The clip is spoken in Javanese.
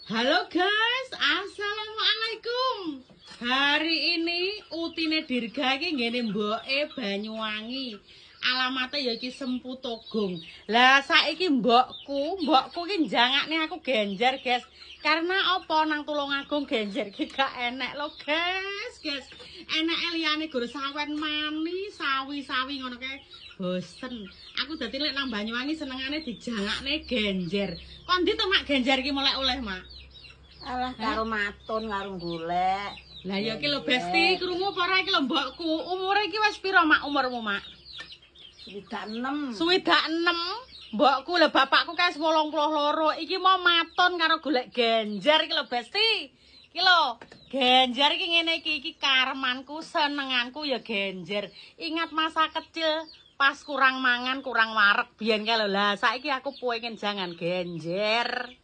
Halo guys, assalamualaikum. Hari ini utine Dirga iki ngene mboke Banyuwangi. Alamate ya iki Sempu Togong. Lah saiki mbokku iki njangakne aku genjer, guys. Karena apa nang Tulungagung genjer iki gak enek lho, guys. Enek liyane gur sawen mani, sawi-sawi ngono kae. Bosen. Aku dadi lek nang Banyuwangi senengane dijangakne genjer. Kon ndi to mak genjer iki molek oleh, Mak? Alah karo matun karo golek. Lah ya iki lho Besti, krungu apa ora iki lho mbokku. Umure iki wis pira Mak umurmu, Mak? 6. Swidak 6. Mbokku lho bapakku kae 82. Iki mau maton karo golek genjer iki lho Besti. Iki lho, genjer iki ngene iki karemanku, senenganku ya genjer. Ingat masa kecil pas kurang mangan, kurang wareg biyen kae lho. Lah saiki aku pengen jangan genjer.